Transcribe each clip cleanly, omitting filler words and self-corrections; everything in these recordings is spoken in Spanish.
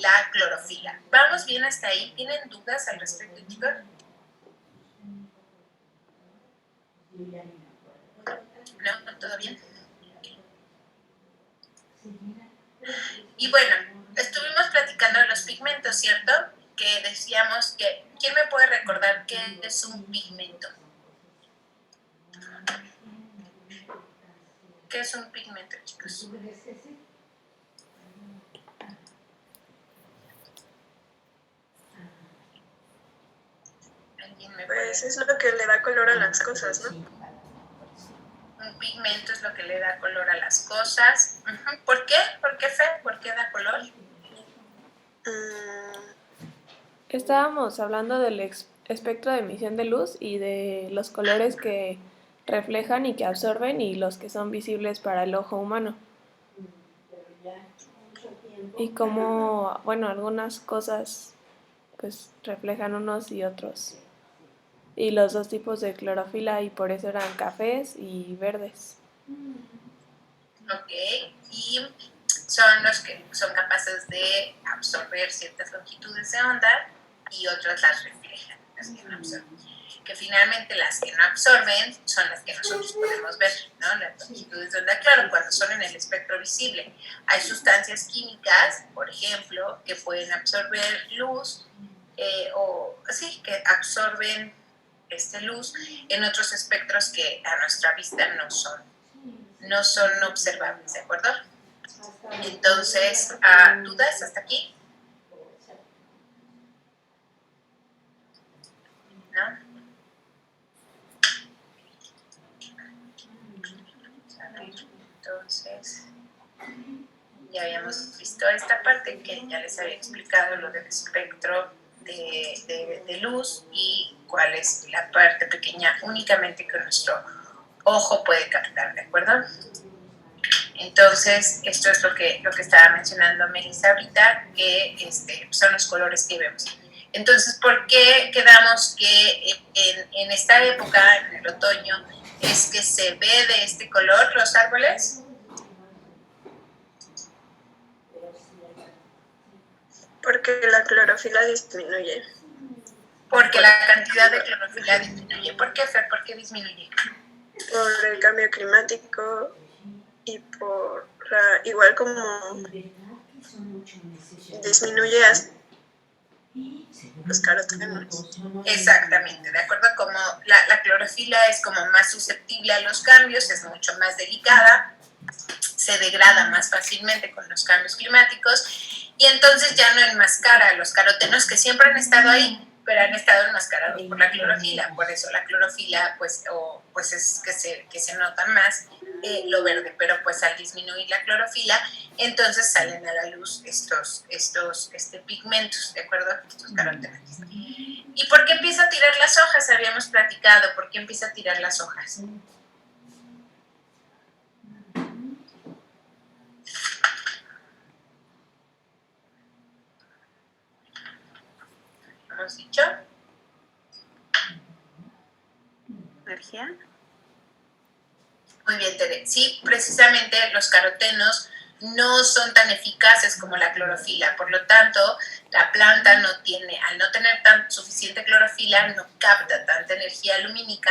la clorofila. ¿Vamos bien hasta ahí? ¿Tienen dudas al respecto, chicos? ¿No? ¿Todo bien? Y bueno, estuvimos platicando de los pigmentos, ¿cierto? Que decíamos que, ¿quién me puede recordar qué es un pigmento? ¿Qué es un pigmento, chicos? Pues es lo que le da color a las cosas, ¿no? Un pigmento es lo que le da color a las cosas. ¿Por qué? ¿Por qué, Fer? ¿Por qué da color? Estábamos hablando del espectro de emisión de luz y de los colores que reflejan y que absorben y los que son visibles para el ojo humano. Y cómo, bueno, algunas cosas pues reflejan unos y otros. Y los dos tipos de clorofila y por eso eran cafés y verdes. Ok, y son los que son capaces de absorber ciertas longitudes de onda y otras las reflejan, las que no absorben. Que finalmente las que no absorben son las que nosotros podemos ver, ¿no? Las longitudes de onda, claro, cuando son en el espectro visible. Hay sustancias químicas, por ejemplo, que pueden absorber luz que absorben luz en otros espectros que a nuestra vista no son observables, ¿de acuerdo? Entonces, ¿dudas hasta aquí? ¿No? Entonces, ya habíamos visto esta parte que ya les había explicado lo del espectro de luz y cuál es la parte pequeña únicamente que nuestro ojo puede captar, ¿de acuerdo? Entonces, esto es lo que estaba mencionando Melissa ahorita, que son los colores que vemos. Entonces, ¿por qué quedamos que en esta época, en el otoño, es que se ve de este color los árboles? Porque la clorofila disminuye. Porque la cantidad de clorofila disminuye. ¿Por qué, Fer? ¿Por qué disminuye? Por el cambio climático y por igual como disminuye los carotenos. Exactamente, de acuerdo, como la clorofila es como más susceptible a los cambios, es mucho más delicada, se degrada más fácilmente con los cambios climáticos y entonces ya no enmascara a los carotenos que siempre han estado ahí, pero han estado enmascarados por la clorofila. Por eso la clorofila pues es que se nota más lo verde, pero pues al disminuir la clorofila entonces salen a la luz estos pigmentos, ¿de acuerdo? Estos carotenos. ¿Y por qué empieza a tirar las hojas? Habíamos platicado, ¿por qué empieza a tirar las hojas? ¿Hemos dicho? ¿Energía? Muy bien, Tere. Sí, precisamente los carotenos no son tan eficaces como la clorofila, por lo tanto, la planta al no tener suficiente clorofila, no capta tanta energía lumínica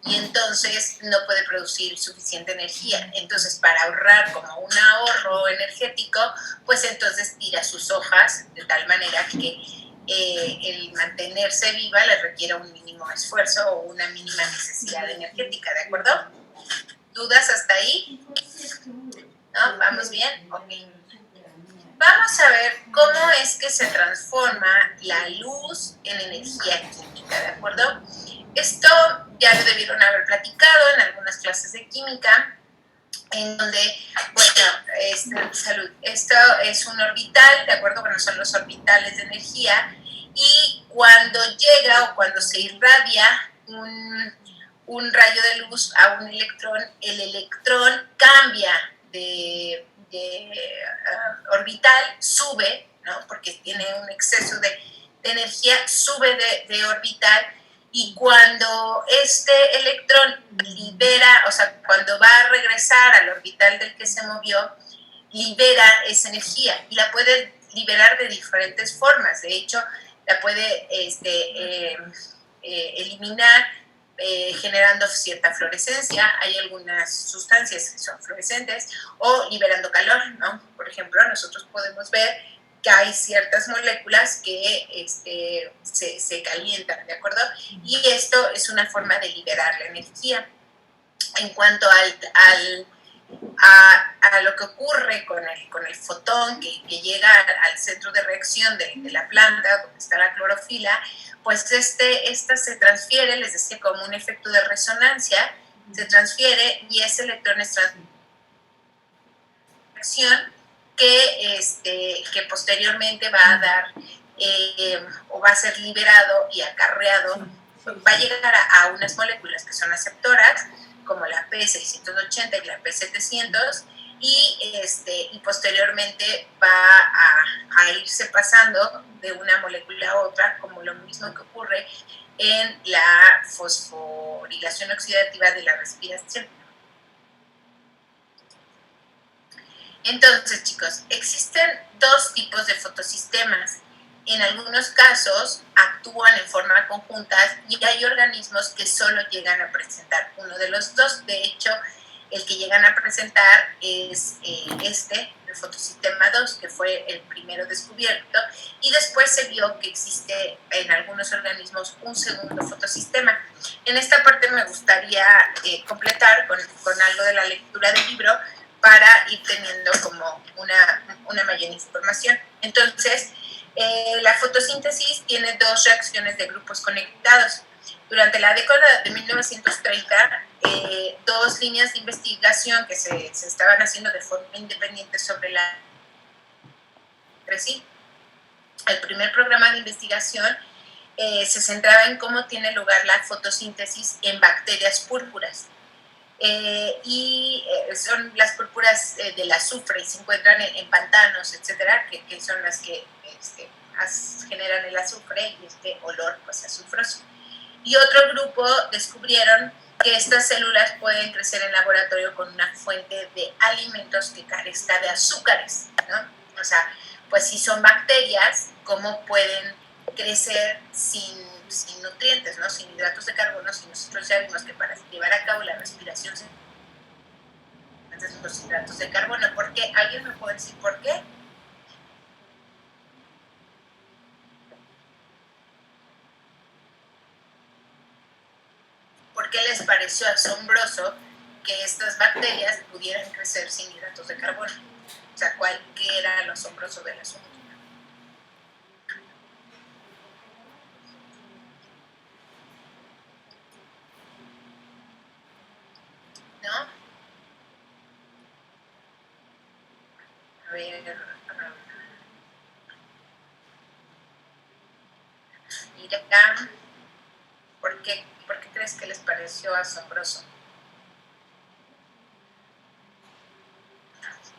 y entonces no puede producir suficiente energía. Entonces, para ahorrar como un ahorro energético, pues entonces tira sus hojas de tal manera que el mantenerse viva le requiere un mínimo esfuerzo o una mínima necesidad energética, ¿de acuerdo? ¿Dudas hasta ahí? ¿No? ¿Vamos bien? Ok. Vamos a ver cómo es que se transforma la luz en energía química, ¿de acuerdo? Esto ya lo debieron haber platicado en algunas clases de química, en donde, bueno, salud, esto es un orbital, ¿de acuerdo? Bueno, son los orbitales de energía, y cuando llega o cuando se irradia un rayo de luz a un electrón, el electrón cambia de orbital, sube, ¿no? Porque tiene un exceso de energía, sube de orbital, y cuando este electrón libera, o sea, cuando va a regresar al orbital del que se movió, libera esa energía y la puede liberar de diferentes formas. De hecho, la puede eliminar generando cierta fluorescencia. Hay algunas sustancias que son fluorescentes, o liberando calor, ¿no? Por ejemplo, nosotros podemos ver que hay ciertas moléculas que se calientan, ¿de acuerdo? Y esto es una forma de liberar la energía. En cuanto a lo que ocurre con el fotón que llega al centro de reacción de la planta, donde está la clorofila, pues esta se transfiere, les decía, como un efecto de resonancia, se transfiere y ese electrón es reacción que posteriormente va a dar o va a ser liberado y acarreado, va a llegar a unas moléculas que son aceptoras, como la P680 y la P700, y posteriormente va a irse pasando de una molécula a otra, como lo mismo que ocurre en la fosforilación oxidativa de la respiración. Entonces, chicos, existen dos tipos de fotosistemas. En algunos casos actúan en forma conjunta y hay organismos que solo llegan a presentar uno de los dos. De hecho, el que llegan a presentar es el fotosistema 2, que fue el primero descubierto, y después se vio que existe en algunos organismos un segundo fotosistema. En esta parte me gustaría completar con algo de la lectura del libro para ir teniendo como una mayor información. Entonces, la fotosíntesis tiene dos reacciones de grupos conectados. Durante la década de 1930, dos líneas de investigación que se estaban haciendo de forma independiente sobre entre sí. El primer programa de investigación se centraba en cómo tiene lugar la fotosíntesis en bacterias púrpuras. Son las púrpuras del azufre y se encuentran en pantanos, etcétera, que son las que generan el azufre y este olor pues azufroso. Y otro grupo descubrieron que estas células pueden crecer en laboratorio con una fuente de alimentos que carezca de azúcares, ¿no? O sea, pues si son bacterias, ¿cómo pueden crecer sin nutrientes, ¿no? Sin hidratos de carbono? Si nosotros ya vimos que para llevar a cabo la respiración se necesitan los hidratos de carbono. ¿Por qué? ¿Alguien me puede decir por qué? ¿Por qué les pareció asombroso que estas bacterias pudieran crecer sin hidratos de carbono? O sea, ¿qué era lo asombroso del asunto? ¿No? A ver, Irán, ¿por qué crees que les pareció asombroso?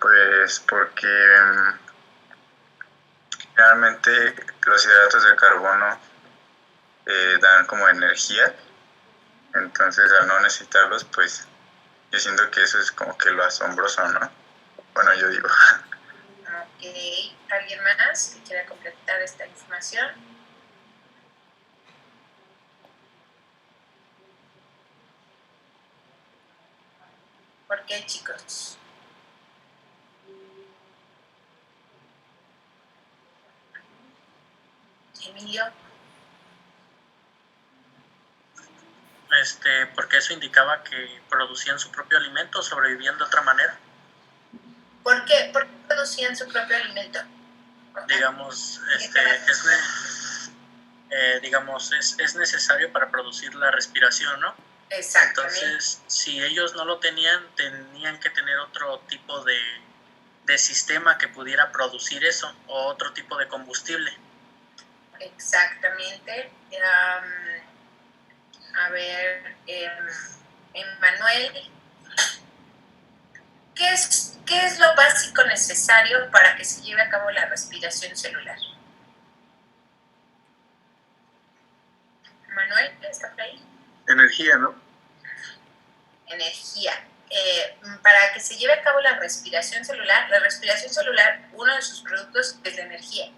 Pues porque realmente los hidratos de carbono dan como energía, entonces al no necesitarlos, pues yo siento que eso es como que lo asombroso, ¿no? Bueno, yo digo. Ok, ¿alguien más que quiera completar esta información? ¿Por qué, chicos? Emilio. Porque eso indicaba que producían su propio alimento, sobrevivían de otra manera. ¿Por qué producían su propio alimento? Digamos, es necesario para producir la respiración, ¿no? Exactamente. Entonces, si ellos no lo tenían que tener otro tipo de sistema que pudiera producir eso, o otro tipo de combustible. Exactamente. A ver, Emmanuel, ¿qué es lo básico necesario para que se lleve a cabo la respiración celular? Manuel, ¿está por ahí? Energía, ¿no? Energía. para que se lleve a cabo la respiración celular, uno de sus productos es la energía.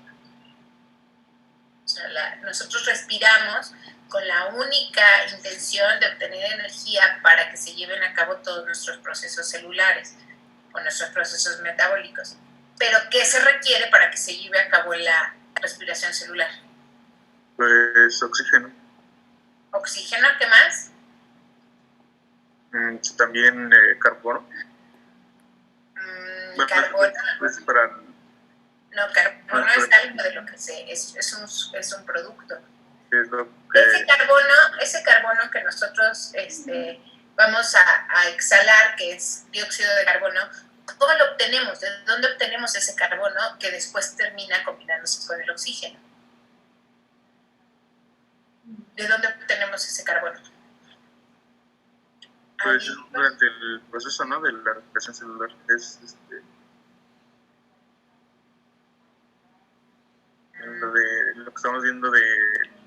O sea, nosotros respiramos con la única intención de obtener energía para que se lleven a cabo todos nuestros procesos celulares o nuestros procesos metabólicos. Pero, ¿qué se requiere para que se lleve a cabo la respiración celular? Pues oxígeno. ¿Oxígeno? ¿Qué más? También carbono. Carbono. Pues para... No, carbono es algo de lo que es un producto. Es lo que... Ese carbono que nosotros vamos a exhalar, que es dióxido de carbono, ¿cómo lo obtenemos? ¿De dónde obtenemos ese carbono que después termina combinándose con el oxígeno? ¿De dónde obtenemos ese carbono? Pues durante el proceso, ¿no?, de la respiración celular. Es lo que estamos viendo en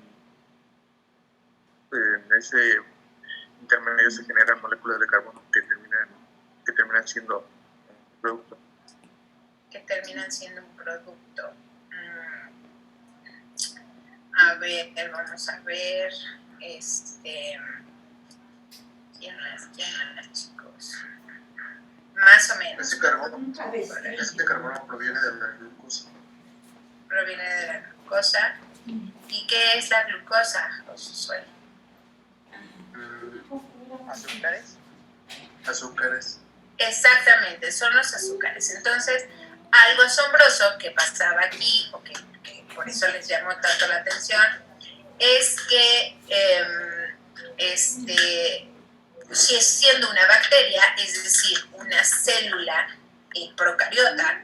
ese intermedio se generan moléculas de carbono que terminan siendo un producto. Que terminan siendo un producto. A ver, vamos a ver. ¿Quién más, chicos? Más o menos. Este carbono proviene de la glucosa. Proviene de la glucosa. ¿Y qué es la glucosa, Josué? Azúcares. Exactamente, son los azúcares. Entonces, algo asombroso que pasaba aquí, o que por eso les llamó tanto la atención, es que si es siendo una bacteria, es decir, una célula procariota,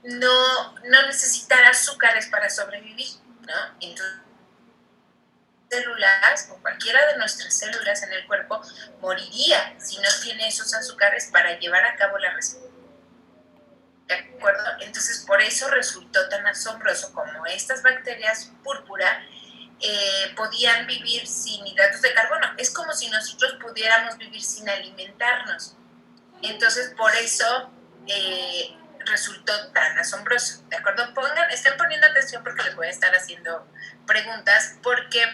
no necesitará azúcares para sobrevivir, ¿no? Entonces, células o cualquiera de nuestras células en el cuerpo moriría si no tiene esos azúcares para llevar a cabo la respiración. ¿De acuerdo? Entonces, por eso resultó tan asombroso como estas bacterias púrpura podían vivir sin hidratos de carbono. Es como si nosotros pudiéramos vivir sin alimentarnos. Entonces, por eso resultó tan asombroso. ¿De acuerdo? Estén poniendo atención porque les voy a estar haciendo preguntas, porque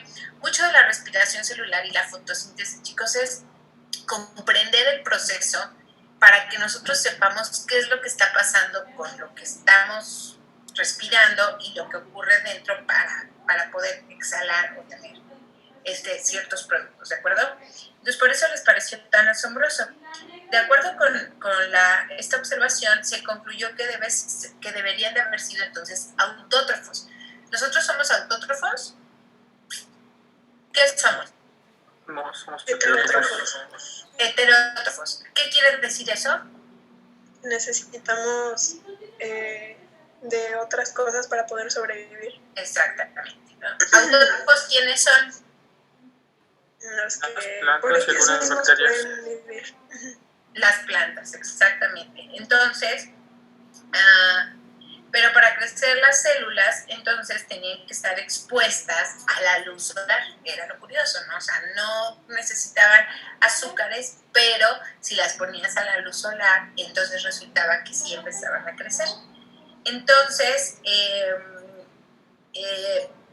mucho de la respiración celular y la fotosíntesis, chicos, es comprender el proceso para que nosotros sepamos qué es lo que está pasando con lo que estamos respirando y lo que ocurre dentro para poder exhalar o tener ciertos productos, ¿de acuerdo? Entonces, por eso les pareció tan asombroso. De acuerdo con esta observación, se concluyó que deberían de haber sido entonces autótrofos. ¿Nosotros somos autótrofos? ¿Qué somos? No, somos Heterótrofos. ¿Qué quiere decir eso? Necesitamos de otras cosas para poder sobrevivir. Exactamente, ¿no? ¿Autótrofos quiénes son? Los que Las plantas, por ellos algunas mismos bacterias. pueden vivir. Las plantas, exactamente. Entonces, pero para crecer las células, entonces tenían que estar expuestas a la luz solar. Era lo curioso, ¿no? O sea, no necesitaban azúcares, pero si las ponías a la luz solar, entonces resultaba que sí empezaban a crecer. Entonces,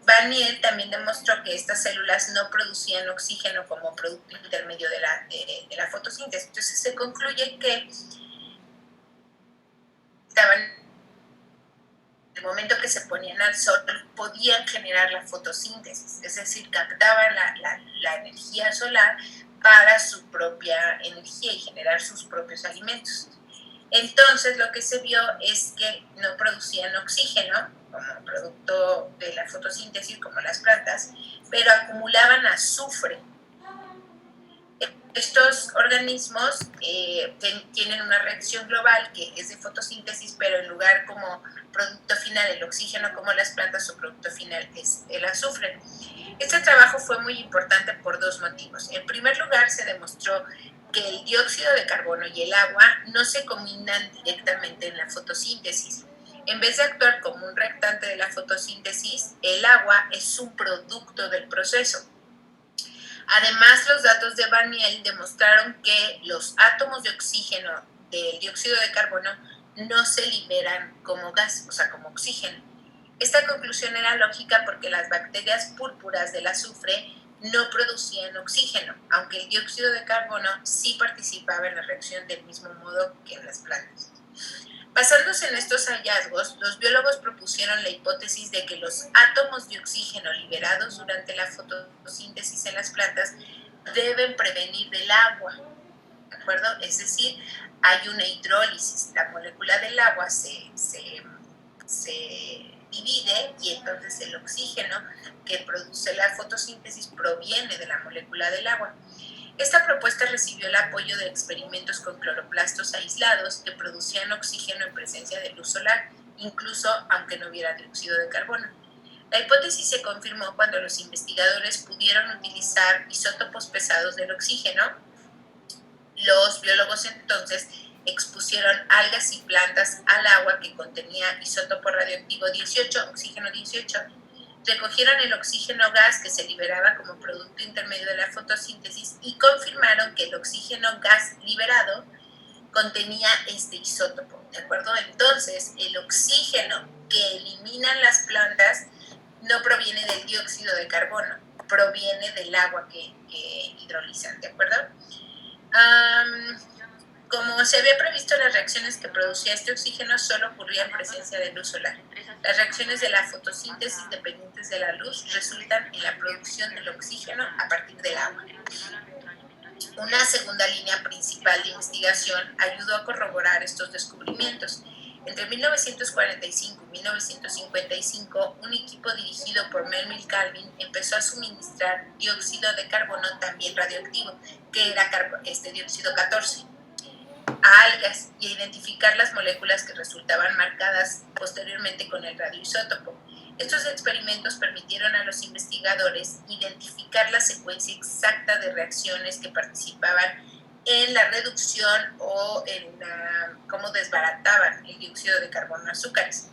Vanier también demostró que estas células no producían oxígeno como producto intermedio de la fotosíntesis. Entonces se concluye que estaban, en el momento que se ponían al sol, podían generar la fotosíntesis, es decir, captaban la energía solar para su propia energía y generar sus propios alimentos. Entonces lo que se vio es que no producían oxígeno como producto de la fotosíntesis como las plantas, pero acumulaban azufre. Estos organismos tienen una reacción global que es de fotosíntesis, pero en lugar como producto final el oxígeno como las plantas, su producto final es el azufre. Este trabajo fue muy importante por dos motivos. En primer lugar, se demostró que el dióxido de carbono y el agua no se combinan directamente en la fotosíntesis. En vez de actuar como un reactante de la fotosíntesis, el agua es un producto del proceso. Además, los datos de Baniel demostraron que los átomos de oxígeno del dióxido de carbono no se liberan como gas, o sea, como oxígeno. Esta conclusión era lógica porque las bacterias púrpuras del azufre no producían oxígeno, aunque el dióxido de carbono sí participaba en la reacción del mismo modo que en las plantas. Basándose en estos hallazgos, los biólogos propusieron la hipótesis de que los átomos de oxígeno liberados durante la fotosíntesis en las plantas deben prevenir del agua, ¿de acuerdo? Es decir, hay una hidrólisis, la molécula del agua se divide y entonces el oxígeno que produce la fotosíntesis proviene de la molécula del agua. Esta propuesta recibió el apoyo de experimentos con cloroplastos aislados que producían oxígeno en presencia de luz solar, incluso aunque no hubiera dióxido de carbono. La hipótesis se confirmó cuando los investigadores pudieron utilizar isótopos pesados del oxígeno. Los biólogos entonces expusieron algas y plantas al agua que contenía isótopo radioactivo 18, oxígeno 18, recogieron el oxígeno gas que se liberaba como producto intermedio de la fotosíntesis y confirmaron que el oxígeno gas liberado contenía este isótopo, ¿de acuerdo? Entonces, el oxígeno que eliminan las plantas no proviene del dióxido de carbono, proviene del agua que hidrolizan, ¿de acuerdo? Como se había previsto, las reacciones que producía este oxígeno solo ocurrían en presencia de luz solar. Las reacciones de la fotosíntesis dependientes de la luz resultan en la producción del oxígeno a partir del agua. Una segunda línea principal de investigación ayudó a corroborar estos descubrimientos. Entre 1945 y 1955, un equipo dirigido por Melville Calvin empezó a suministrar dióxido de carbono también radioactivo, que era dióxido 14, a algas y a identificar las moléculas que resultaban marcadas posteriormente con el radioisótopo. Estos experimentos permitieron a los investigadores identificar la secuencia exacta de reacciones que participaban en la reducción o en cómo desbarataban el dióxido de carbono a azúcares.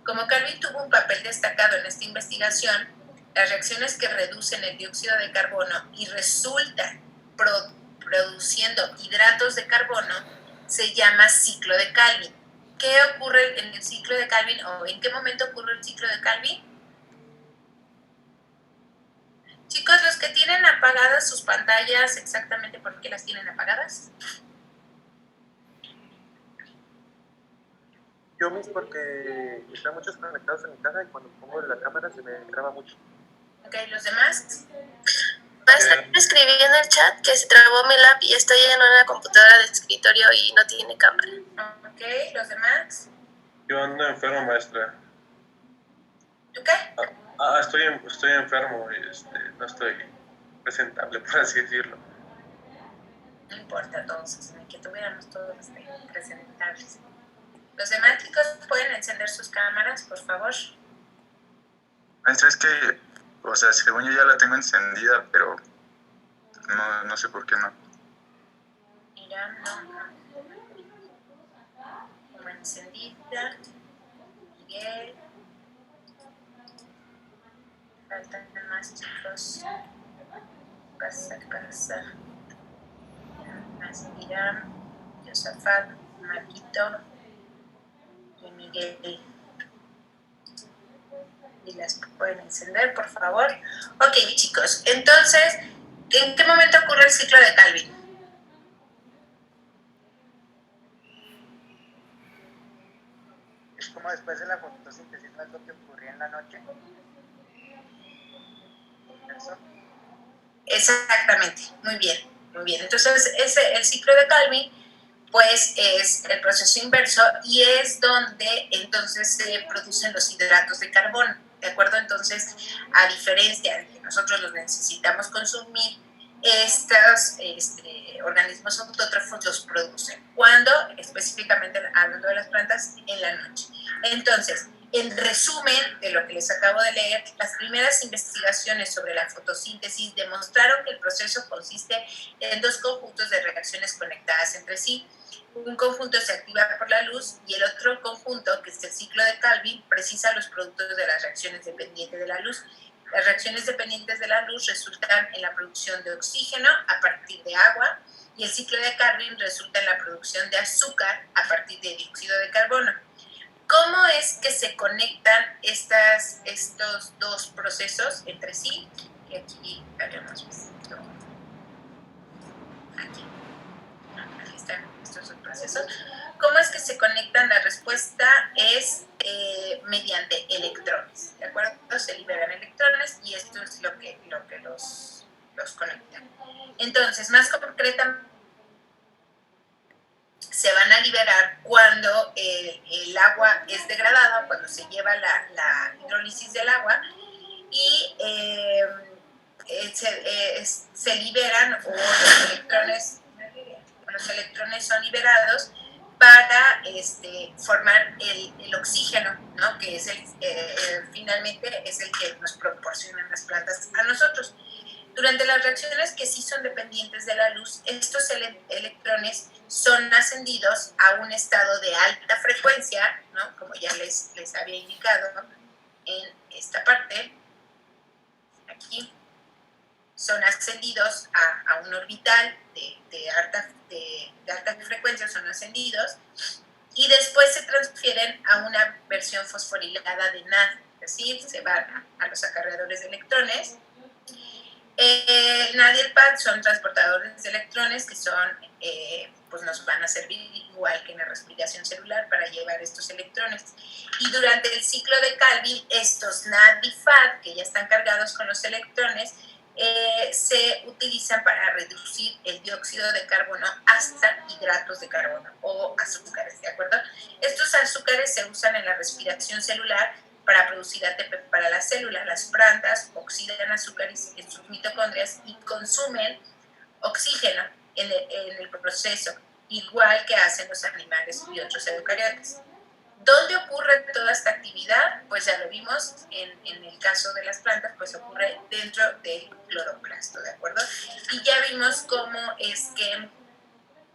Como Calvin tuvo un papel destacado en esta investigación, las reacciones que reducen el dióxido de carbono y resultan produciendo hidratos de carbono se llama ciclo de Calvin. ¿Qué ocurre en el ciclo de Calvin o en qué momento ocurre el ciclo de Calvin? Chicos, los que tienen apagadas sus pantallas, ¿exactamente por qué las tienen apagadas? Yo mismo porque están muchos conectados en mi casa y cuando pongo la cámara se me traba mucho. Ok, ¿los demás? Escribí en el chat que se trabó mi lap y estoy en una computadora de escritorio y no tiene cámara. Ok, ¿los demás? Yo ando enfermo, maestra. ¿Tú qué? Estoy enfermo y no estoy presentable, por así decirlo. No importa, entonces, que tuviéramos todos presentables. Los demás chicos pueden encender sus cámaras, por favor. Maestra, es que, o sea, según yo ya la tengo encendida, pero no sé por qué no. Mira, no. Como encendida. Miguel. Faltan más chicos. Pasa. Más Irán, Josafat, Marquito y Miguel. Y las pueden encender, por favor. Ok, chicos, entonces, ¿en qué momento ocurre el ciclo de Calvin? Es como después de la fotosíntesis, ¿no es lo que ocurría en la noche? ¿Eso? Exactamente, muy bien. Entonces, el ciclo de Calvin, pues, es el proceso inverso y es donde entonces se producen los hidratos de carbono, ¿de acuerdo? Entonces, a diferencia de que nosotros los necesitamos consumir, estos organismos autótrofos los producen. ¿Cuándo? Específicamente hablando de las plantas, en la noche. Entonces, en resumen de lo que les acabo de leer, las primeras investigaciones sobre la fotosíntesis demostraron que el proceso consiste en dos conjuntos de reacciones conectadas entre sí. Un conjunto se activa por la luz y el otro conjunto, que es el ciclo de Calvin, precisa los productos de las reacciones dependientes de la luz. Las reacciones dependientes de la luz resultan en la producción de oxígeno a partir de agua y el ciclo de Calvin resulta en la producción de azúcar a partir de dióxido de carbono. ¿Cómo es que se conectan estos dos procesos entre sí? Y aquí haremos esto. Aquí están estos dos procesos. ¿Cómo es que se conectan? La respuesta es mediante electrones, ¿de acuerdo? Se liberan electrones y esto es lo que los conecta. Entonces, más concretamente, se van a liberar cuando el agua es degradada, cuando se lleva la hidrólisis del agua y se liberan o los electrones son liberados para formar el oxígeno, ¿no? Que es finalmente es el que nos proporcionan las plantas a nosotros. Durante las reacciones que sí son dependientes de la luz, estos electrones son ascendidos a un estado de alta frecuencia, ¿no? Como ya les había indicado en esta parte, aquí, son ascendidos a un orbital de alta frecuencia, son ascendidos, y después se transfieren a una versión fosforilada de NAD, es decir, se van a los acarreadores de electrones. NAD y el PAD son transportadores de electrones que son, pues nos van a servir igual que en la respiración celular para llevar estos electrones. Y durante el ciclo de Calvin, estos NAD y FAD, que ya están cargados con los electrones, se utilizan para reducir el dióxido de carbono hasta hidratos de carbono o azúcares, ¿de acuerdo? Estos azúcares se usan en la respiración celular para producir ATP para las células. Las plantas oxidan azúcares en sus mitocondrias y consumen oxígeno en el proceso, igual que hacen los animales y otros eucariotas. ¿Dónde ocurre toda esta actividad? Pues ya lo vimos en el caso de las plantas, pues ocurre dentro del cloroplasto, ¿de acuerdo? Y ya vimos cómo es que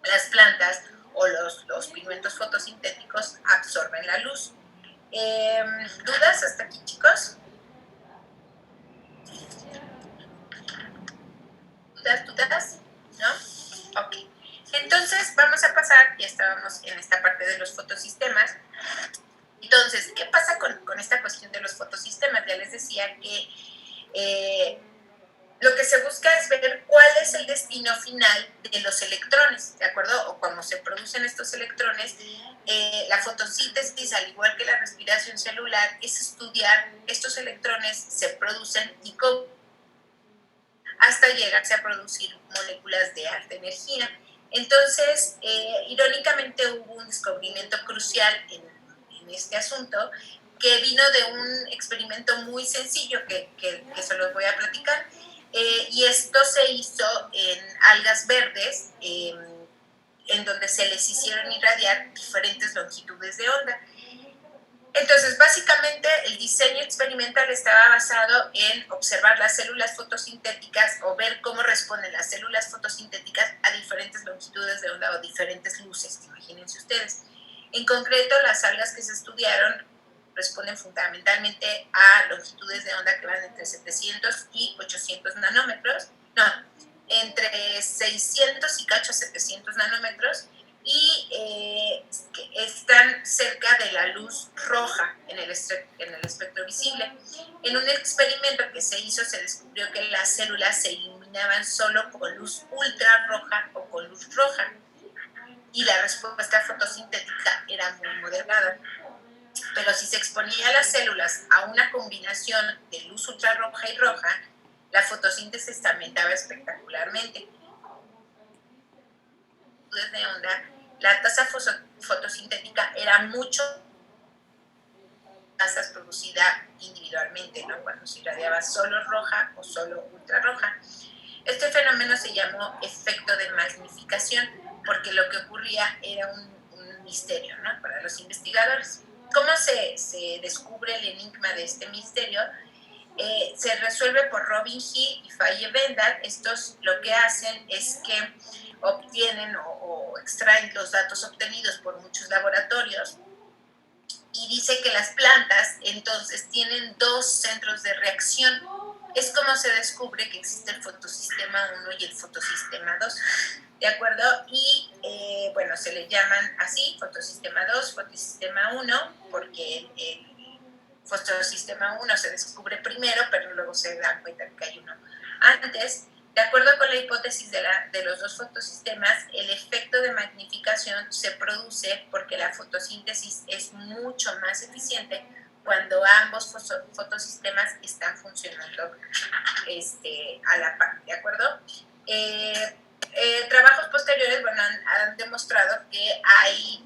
las plantas o los pigmentos fotosintéticos absorben la luz. ¿Dudas hasta aquí, chicos? ¿Dudas? ¿No? Ok. Entonces, vamos a pasar, ya estábamos en esta parte de los fotosistemas. Entonces, ¿qué pasa con esta cuestión de los fotosistemas? Ya les decía que lo que se busca es ver cuál es el destino final de los electrones, ¿de acuerdo? O cuando se producen estos electrones, la fotosíntesis, al igual que la respiración celular, es estudiar estos electrones se producen y cómo hasta llegarse a producir moléculas de alta energía. Entonces, irónicamente hubo un descubrimiento crucial en este asunto que vino de un experimento muy sencillo que se los voy a platicar. Y esto se hizo en algas verdes, en donde se les hicieron irradiar diferentes longitudes de onda. Entonces, básicamente, el diseño experimental estaba basado en observar las células fotosintéticas o ver cómo responden las células fotosintéticas a diferentes longitudes de onda o diferentes luces, imagínense ustedes. En concreto, las algas que se estudiaron responden fundamentalmente a longitudes de onda que van entre 700 y 800 nanómetros, no, entre 600 y 700 nanómetros, y están cerca de la luz roja en el espectro visible. En un experimento que se hizo se descubrió que las células se iluminaban solo con luz ultrarroja o con luz roja, y la respuesta fotosintética era muy moderada. Pero si se exponía a las células a una combinación de luz ultrarroja y roja, la fotosíntesis aumentaba espectacularmente. De onda, la tasa fotosintética era mucho tasas producida individualmente, ¿no? Cuando se irradiaba solo roja o solo ultrarroja. Este fenómeno se llamó efecto de magnificación, porque lo que ocurría era un misterio, ¿no? Para los investigadores. ¿Cómo se descubre el enigma de este misterio? Se resuelve por Robin Hill y Faye Bendal. Estos lo que hacen es que obtienen o extraen los datos obtenidos por muchos laboratorios y dice que las plantas entonces tienen dos centros de reacción. Es como se descubre que existe el fotosistema 1 y el fotosistema 2, ¿de acuerdo? Y bueno, se le llaman así, fotosistema 2, fotosistema 1, porque el fotosistema 1 se descubre primero, pero luego se dan cuenta que hay uno antes. De acuerdo con la hipótesis de los dos fotosistemas, el efecto de magnificación se produce porque la fotosíntesis es mucho más eficiente cuando ambos fotosistemas están funcionando a la par, ¿de acuerdo? Trabajos posteriores, bueno, han demostrado que hay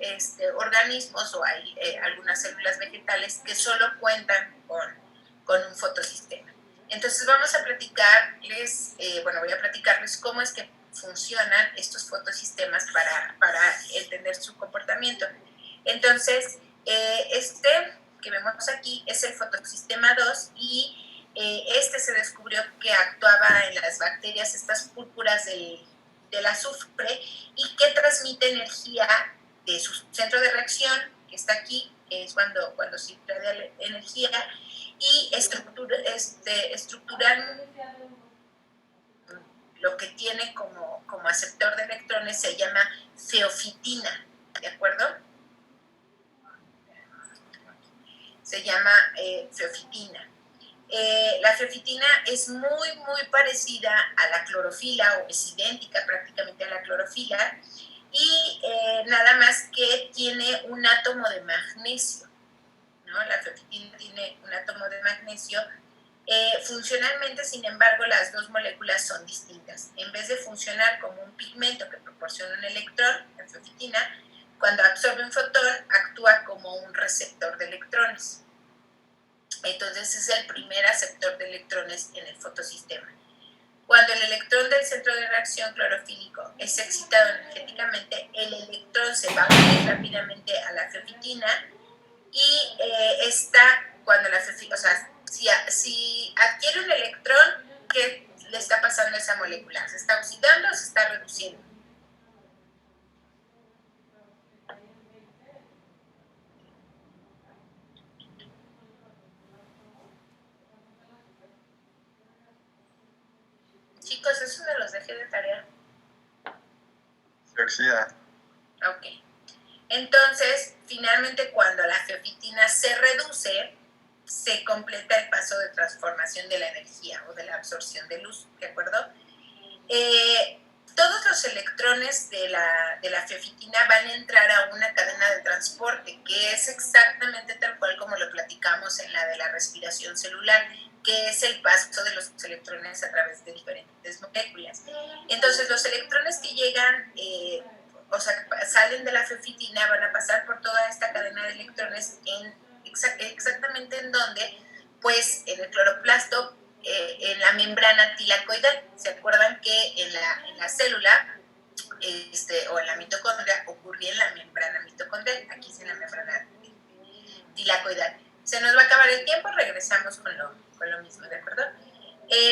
organismos o hay algunas células vegetales que solo cuentan con un fotosistema. Entonces vamos a platicarles, voy a platicarles cómo es que funcionan estos fotosistemas para entender su comportamiento. Entonces, que vemos aquí es el fotosistema 2 y se descubrió que actuaba en las bacterias, estas púrpuras del azufre, y que transmite energía de su centro de reacción, que está aquí, que es cuando se irradia energía, y estructural lo que tiene como aceptor de electrones se llama feofitina, ¿de acuerdo? Se llama feofitina. La feofitina es muy, muy parecida a la clorofila, o es idéntica prácticamente a la clorofila, y nada más que tiene un átomo de magnesio, ¿no? La feofitina tiene un átomo de magnesio. Funcionalmente, sin embargo, las dos moléculas son distintas. En vez de funcionar como un pigmento que proporciona un electrón, la feofitina, cuando absorbe un fotón, actúa como un receptor de electrones. Entonces es el primer aceptor de electrones en el fotosistema. Cuando el electrón del centro de reacción clorofílico es excitado energéticamente, el electrón se va a unir rápidamente a la feofitina y cuando la feofitina, o sea, si adquiere un electrón, ¿qué le está pasando a esa molécula? ¿Se está oxidando o se está reduciendo? Chicos, eso me los dejé de tarea. Se oxida. Ok. Entonces, finalmente, cuando la feofitina se reduce, se completa el paso de transformación de la energía o de la absorción de luz, ¿de acuerdo? Todos los electrones de la feofitina van a entrar a una cadena de transporte, que es exactamente tal cual como lo platicamos en la de la respiración celular, que es el paso de los electrones a través de diferentes moléculas. Entonces, los electrones que llegan, salen de la feofitina, van a pasar por toda esta cadena de electrones exactamente en donde, pues, en el cloroplasto, en la membrana tilacoidal. ¿Se acuerdan que en la célula o en la mitocondria ocurría en la membrana mitocondrial? Aquí es en la membrana tilacoidal. Se nos va a acabar el tiempo, regresamos con lo mismo, ¿de acuerdo?